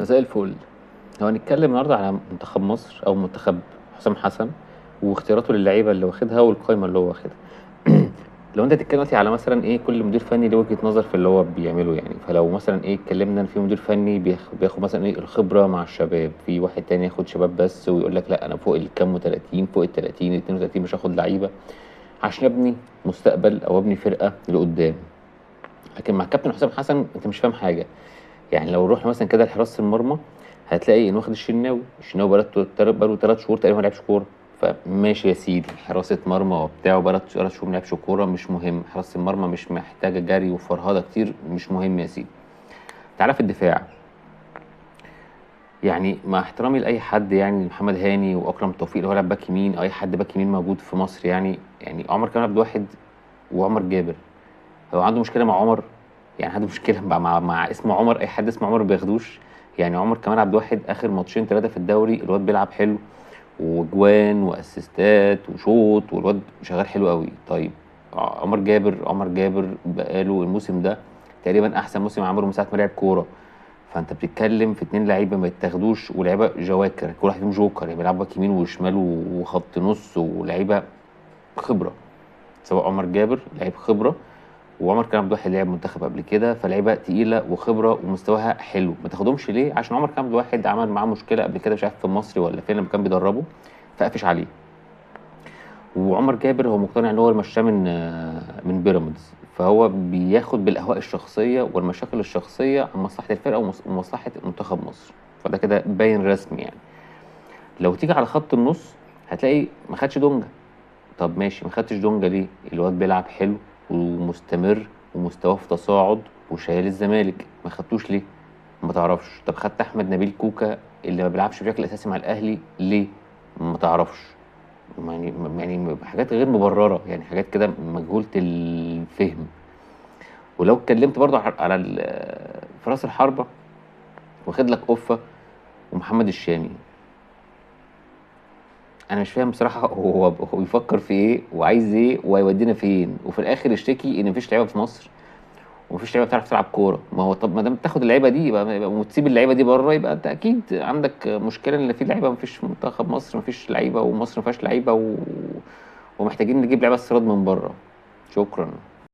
مساء الفل. لو هنتكلم النهارده على منتخب مصر او منتخب حسام حسن واختياراته للعيبه اللي واخدها والقائمه اللي هو واخدها. لو انت تتكلم دلوقتي على مثلا ايه، كل مدير فني له وجهه نظر في اللي هو بيعمله يعني. فلو مثلا ايه اتكلمنا ان في مدير فني بياخد مثلا ايه الخبره مع الشباب، في واحد تاني ياخد شباب بس ويقول لك لا انا فوق الكام و30 فوق ال 30 32 مش هاخد لعيبه عشان ابني مستقبل او ابني فرقه لقدام. لكن مع كابتن حسام حسن انت مش فاهم حاجه. يعني لو رحنا مثلا كده لحراسة المرمى هتلاقي ان واخد الشناوي بقاله 3 شهور تقريبا ما لعبش كوره. فماشي يا سيدي، حراسة مرمى وبتاع، وبقاله 3 شهور ما لعبش كوره، مش مهم. حراسة المرمى مش محتاجه جري وفرهده كتير، مش مهم يا سيدي. تعالى في الدفاع. يعني مع احترامي لاي حد، يعني محمد هاني واكرم توفيق اللي هو لعب باك يمين، او اي حد باك يمين موجود في مصر، يعني عمر كمال عبد الواحد وعمر جابر. هو عنده مشكله مع عمر؟ يعني عنده مشكله مع اسم عمر؟ اي حد اسمه عمر ما بياخدوش. يعني عمر كمال عبد الواحد اخر ماتشين 3 في الدوري الواد بيلعب حلو، وجوان واسيستات وشوط، والواد شغال حلو قوي. طيب عمر جابر بقاله الموسم ده تقريبا احسن موسم عمله من ساعه ما لعب كوره. فانت بتتكلم في 2 لعيبه ما يتاخدوش، ولعيبه جواكر، كل واحد فيهم جوكر، يعني بيلعب باك يمين وشمال وخط نص، ولعيبه خبره. سواء عمر جابر لعيب خبره، وعمر كان عبد الواحد لعب منتخب قبل كده، فلعيبه تقيله وخبره ومستواها حلو. ما تاخدهمش ليه؟ عشان عمر كان عبد الواحد عمل معاه مشكله قبل كده، مش عارف في مصر ولا فين، لما كان بيدربه فقفش عليه. وعمر جابر هو مقتنع ان هو المشاه من بيراميدز، فهو بياخد بالاهواء الشخصيه والمشاكل الشخصيه عن مصلحه الفرقه ومصلحه منتخب مصر. فده كده باين رسمي يعني. لو تيجي على خط النص هتلاقي ما خدش دونجا. طب ماشي، ما خدتش دونجا ليه؟ الواد بيلعب حلو ومستمر ومستواه في تصاعد وشايل الزمالك، ما خدتوش ليه؟ ما تعرفش. طب خدت احمد نبيل كوكا اللي ما بيلعبش بشكل اساسي مع الاهلي ليه؟ ما تعرفش. يعني حاجات غير مبرره، يعني حاجات كده مجهوله الفهم. ولو اتكلمت برضو على في راس الحربه، واخد لك اوفا ومحمد الشامي. انا مش فاهم بصراحه هو بيفكر في ايه وعايز ايه وهيودينا فين، وفي الاخر يشتكي ان مفيش لعيبه في مصر ومفيش لعيبه بتعرف تلعب كوره. ما هو طب ما دام تاخد اللعيبه دي يبقى وتسيب اللعيبه دي بره، يبقى انت اكيد عندك مشكله ان في لعيبه مفيش في منتخب مصر، مفيش لعيبه ومصر مفيهاش لعيبه ومحتاجين نجيب لعيبه استيراد من بره. شكرا.